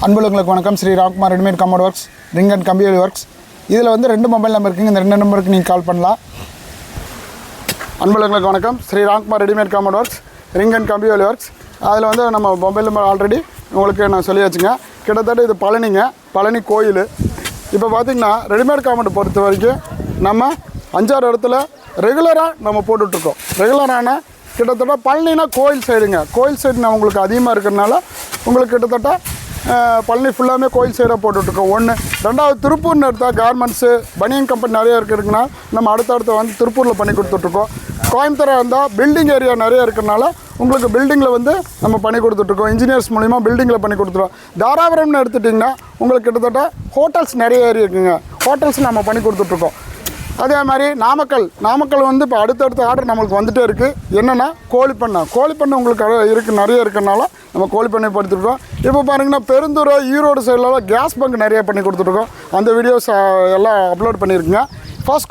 அன்புகளுக்கு வணக்கம். Sri Ramkumar readymade commode works, ring and கம்பி works. இதில் வந்து 2 மொபைல் நம்பர் இருக்குங்க. இந்த 2 நம்பருக்கு நீங்கள் கால் பண்ணலாம். அன்புகளுக்கு வணக்கம். Sri Ramkumar readymade commode works, ring and கம்பி ஒர்க்ஸ். அதில் வந்து நம்ம மொபைல் நம்பர் ஆல்ரெடி உங்களுக்கு நான் சொல்லி வச்சுங்க. கிட்டத்தட்ட இது பழனி கோயில். இப்போ பார்த்திங்கன்னா ரெடிமேட் காமெண்ட் பொறுத்த வரைக்கும் நம்ம 5-6 இடத்துல ரெகுலராக நம்ம போட்டுட்ருக்கோம். ரெகுலரான கிட்டத்தட்ட பழனினா கோயில் சைடுங்க. கோயில் சைடு நான் உங்களுக்கு அதிகமாக இருக்கிறதுனால உங்களுக்கு கிட்டத்தட்ட பழனி ஃபுல்லாமே கோயில் சைடாக போட்டுட்ருக்கோம். 1. 2வது திருப்பூர்னு எடுத்தால் கார்மெண்ட்ஸு பனியன் கம்பெனி நிறையா இருக்குதுன்னா நம்ம அடுத்தடுத்து வந்து திருப்பூரில் பண்ணி கொடுத்துட்ருக்கோம். கோயம்புத்தூராக இருந்தால் பில்டிங் ஏரியா நிறையா இருக்கிறனால உங்களுக்கு பில்டிங்கில் வந்து நம்ம பண்ணி கொடுத்துட்ருக்கோம். இன்ஜினியர்ஸ் மூலிமா பில்டிங்கில் பண்ணி கொடுத்துருவோம். தாராபுரம்னு எடுத்துட்டிங்கன்னா உங்களுக்கு கிட்டத்தட்ட ஹோட்டல்ஸ் நிறைய ஏரியா இருக்குதுங்க. ஹோட்டல்ஸ் நம்ம பண்ணி கொடுத்துட்ருக்கோம். அதே மாதிரி நாமக்கல் வந்து இப்போ அடுத்தடுத்த ஆர்டர் நம்மளுக்கு வந்துகிட்டே இருக்குது. என்னென்னா கோழி பண்ணை உங்களுக்கு நிறைய இருக்கிறனால நம்ம கோழி பண்ணை படுத்துருக்கோம். இப்போ பாருங்கன்னா பெருந்துறை ஈரோடு சைட்லலாம் கேஸ் பங்க் நிறைய பண்ணி கொடுத்துட்ருக்கோம். அந்த வீடியோஸ் எல்லாம் அப்லோட் பண்ணியிருக்குங்க. ஃபஸ்ட்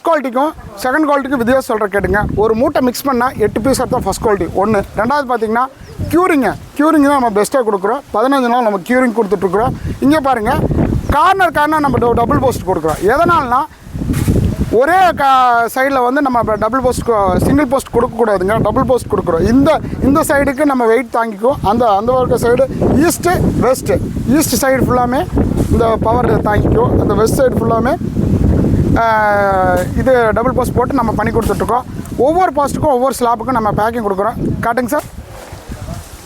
குவாலிட்டிக்கும் செகண்ட் குவாலிட்டிக்கும் வித்தியாசம் சொல்கிற கேட்டுங்க. ஒரு மூட்டை மிக்ஸ் பண்ணால் 8 பீஸ் தான் ஃபஸ்ட் குவாலிட்டி 1. 2வது பார்த்திங்கன்னா க்யூரிங் தான் நம்ம பெஸ்ட்டாக கொடுக்குறோம். 15 நாள் நம்ம க்யூரிங் கொடுத்துட்ருக்குறோம். இங்கே பாருங்கள் கார்னர் நம்ம டபுள் போஸ்ட் கொடுக்குறோம். எதனால்னா ஒரே சைடில் வந்து நம்ம டபுள் போஸ்ட் சிங்கிள் போஸ்ட் கொடுக்கக்கூடாதுங்க. டபுள் போஸ்ட் கொடுக்குறோம். இந்த சைடுக்கு நம்ம வெயிட் தாங்கிக்கும். அந்த ஒரு சைடு ஈஸ்ட் சைடு ஃபுல்லாமே இந்த பவர் தாங்கிக்கும். அந்த வெஸ்ட் சைடு ஃபுல்லாமே இது டபுள் போஸ்ட் போட்டு நம்ம பண்ணி கொடுத்துட்ருக்கோம். ஒவ்வொரு போஸ்ட்டுக்கும் ஒவ்வொரு ஸ்லாப்புக்கும் நம்ம பேக்கிங் கொடுக்குறோம். காட்டுங்க சார்.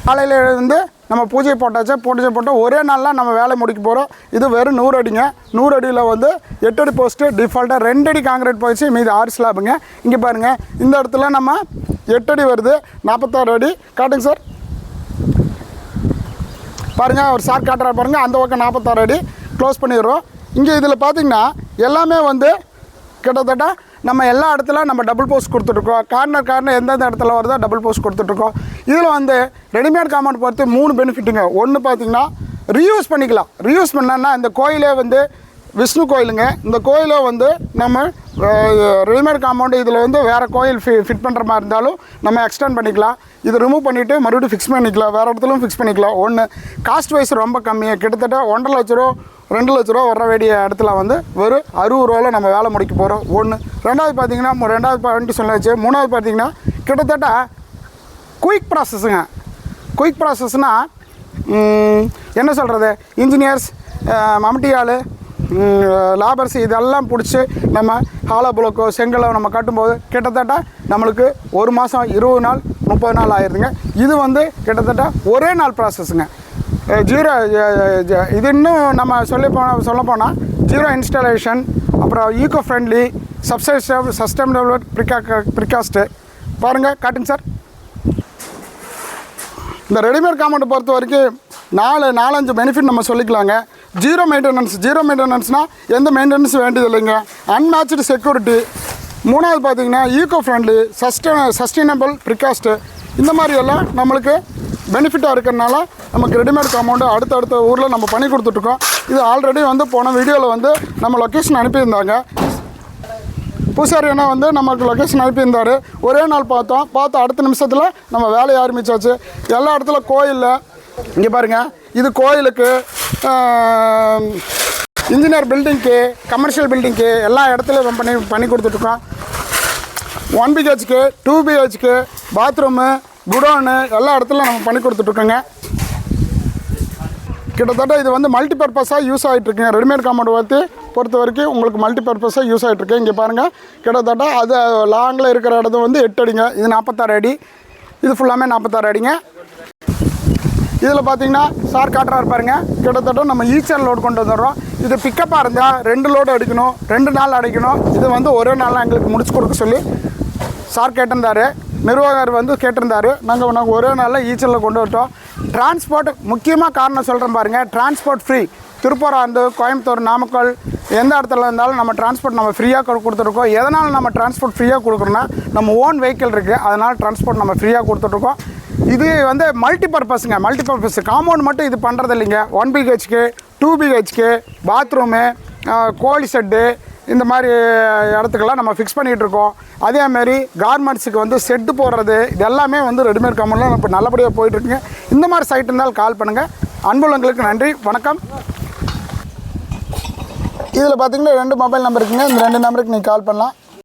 காலையில் இருந்து நம்ம பூஜை போட்டால் ஒரே நாளில் நம்ம வேலை முடிக்க போகிறோம். இது வெறும் 100 அடிங்க. 100 அடியில் வந்து 8 அடி போஸ்ட்டு டிஃபால்ட்டாக 2 அடி காங்கிரீட் போயிடுச்சு. மீது 6 ஸ்லாப்புங்க. இங்கே பாருங்கள், இந்த இடத்துல நம்ம 8 அடி வருது, 46 அடி. காட்டுங்க சார். பாருங்கள், ஒரு சார் காட்டுறா பாருங்கள். அந்த பக்கம் 46 அடி க்ளோஸ் பண்ணிடுறோம். இங்கே இதில் பார்த்திங்கன்னா எல்லாமே வந்து கிட்டத்தட்ட நம்ம எல்லா இடத்துல நம்ம டபுள் போஸ்ட் கொடுத்துட்ருக்கோம். கார்னர் எந்தெந்த இடத்துல வருதோ டபுள் போஸ்ட் கொடுத்துட்ருக்கோம். இதில் வந்து ரெடிமேட் காம்பவுண்ட் பொறுத்து 3 பெனிஃபிட்டுங்க. 1 பார்த்திங்கன்னா ரீயூஸ் பண்ணிக்கலாம். ரீயூஸ் பண்ணோன்னா இந்த கோயிலே வந்து விஷ்ணு கோயிலுங்க. இந்த கோயிலை வந்து நம்ம ரெடிமேட் காம்பவுண்டு இதில் வந்து வேறு கோயில் ஃபிட் பண்ணுற மாதிரி இருந்தாலும் நம்ம எக்ஸ்டெண்ட் பண்ணிக்கலாம். இதை ரிமூவ் பண்ணிவிட்டு மறுபடியும் ஃபிக்ஸ் பண்ணிக்கலாம். வேறு இடத்துலையும் ஃபிக்ஸ் பண்ணிக்கலாம். 1 காஸ்ட் வைஸ் ரொம்ப கம்மியாக கிட்டத்தட்ட 1.5 லட்ச ரூபா 2 லட்ச ரூபா வர வேண்டிய இடத்துல வந்து வெறும் 60 ரூபாவில் நம்ம வேலை முடிக்க போகிறோம். 1. 2வது பார்த்திங்கன்னா 2வது பாயிண்ட் சொல்லாச்சு. 3வது பார்த்திங்கன்னா கிட்டத்தட்ட குயிக் ப்ராசஸ்னால் என்ன சொல்கிறது, இன்ஜினியர்ஸ் மம்டியால் லேபர்ஸ் இதெல்லாம் பிடிச்சி நம்ம ஹாலோ புளோக்கோ செங்கலோ நம்ம கட்டும்போது கிட்டத்தட்ட நம்மளுக்கு 1 மாதம் 20 நாள் 30 நாள் ஆயிடுதுங்க. இது வந்து கிட்டத்தட்ட ஒரே நாள் ப்ராசஸ்ஸுங்க. இது இன்னும் நம்ம சொல்லப்போனால் ஜீரோ இன்ஸ்டாலேஷன், அப்புறம் ஈகோ ஃப்ரெண்ட்லி, சஸ்டைனபிள் ப்ரிகாஸ்ட்டு. பாருங்கள், காட்டுங்க சார். இந்த ரெடிமேட் காம்பவுண்ட் பொறுத்த வரைக்கும் 4-5 பெனிஃபிட் நம்ம சொல்லிக்கலாங்க. ஜீரோ மெயின்டெனன்ஸ்னால் எந்த மெயின்டெனன்ஸ் வேண்டியது இல்லைங்க. Unmatched security. 3வது பார்த்திங்கன்னா ஈகோ ஃப்ரெண்ட்லி, சஸ்டைனபிள் ப்ரிகாஸ்ட்டு. இந்த மாதிரி எல்லாம் நம்மளுக்கு பெனிஃபிட்டாக இருக்கிறதுனால நமக்கு ரெடிமேட் காம்பவுண்டு அடுத்தடுத்த ஊரில் நம்ம பண்ணி கொடுத்துட்ருக்கோம். இது ஆல்ரெடி வந்து போன வீடியோவில் வந்து நம்ம லொக்கேஷன் அனுப்பியிருந்தாங்க. பூசாரி அண்ணா வந்து நமக்கு லொக்கேஷன் அனுப்பியிருந்தார். ஒரே நாள் பார்த்து அடுத்த நிமிஷத்தில் நம்ம வேலையை ஆரம்பித்தாச்சு. எல்லா இடத்துல கோயிலில் இங்கே பாருங்கள், இது கோயிலுக்கு, இன்ஜினியர் பில்டிங்க்கு, கமர்ஷியல் பில்டிங்க்கு எல்லா இடத்துலையும் பண்ணி கொடுத்துட்ருக்கோம். 1 BHK 2 BHK பாத்ரூமு, குடோனு எல்லா இடத்துலையும் நம்ம பண்ணி கொடுத்துட்ருக்கோங்க. கிட்டத்தட்ட இது வந்து மல்டிபர்பஸாக யூஸ் ஆகிட்ருக்குங்க. ரெடிமேட் காம்பவுண்ட் பொறுத்த வரைக்கும் உங்களுக்கு மல்டிபர்பஸாக யூஸ் ஆகிட்ருக்கு. இங்கே பாருங்கள், கிட்டத்தட்ட அது லாங்கில் இருக்கிற இடத்து வந்து 8 அடிங்க. இது 46 அடி. இது ஃபுல்லாமே 46 அடிங்க. இதில் பார்த்தீங்கன்னா சார் காட்டுறாரு பாருங்க. கிட்டத்தட்ட நம்ம ஈச்சர் லோடு கொண்டு வந்துடுறோம். இது பிக்கப்பாக இருந்தால் 2 லோடு அடிக்கணும், 2 நாள் அடிக்கணும். இது வந்து ஒரே நாளில் எங்களுக்கு முடிச்சு கொடுக்க சொல்லி சார் கேட்டிருந்தார். நிர்வாகர் வந்து கேட்டிருந்தார். நாங்கள் ஒரே நாளில் ஈச்சரில் கொண்டு விட்டோம். டிரான்ஸ்போர்ட் முக்கியமாக காரணம் சொல்கிறேன் பாருங்கள். Transport free. திருப்பூராந்து, கோயம்புத்தூர், நாமக்கல் எந்த இடத்துல இருந்தாலும் நம்ம டிரான்ஸ்போர்ட் நம்ம ஃப்ரீயாக கொடுத்துட்ருக்கோம். எதனால் நம்ம டிரான்ஸ்போர்ட் ஃப்ரீயாக கொடுக்குறோன்னா நம்ம ஓன் வெஹிக்கிள் இருக்குது, அதனால் டிரான்ஸ்போர்ட் நம்ம ஃப்ரீயாக கொடுத்துட்ருக்கோம். இது வந்து மல்டிபர்பஸ் காம்பவுண்ட் மட்டும் இது பண்ணுறது இல்லைங்க. 1 BHK 2 BHK பாத்ரூமு, கோழி ஷெட்டு, இந்த மாதிரி இடத்துக்கெல்லாம் நம்ம ஃபிக்ஸ் பண்ணிகிட்ருக்கோம். அதேமாரி கார்மெண்ட்ஸுக்கு வந்து செட்டு போடுறது இது எல்லாமே வந்து ரெடிமேட் காம்பவுண்டில் இப்போ நல்லபடியாக போயிட்டுருக்குங்க. இந்த மாதிரி சைட் இருந்தாலும் கால் பண்ணுங்கள். அன்புள்ளங்களுக்கு நன்றி, வணக்கம். இதில் பார்த்தீங்கன்னா 2 மொபைல் நம்பர் இருக்குங்க. இந்த 2 நம்பருக்கு நீங்கள் கால் பண்ணலாம்.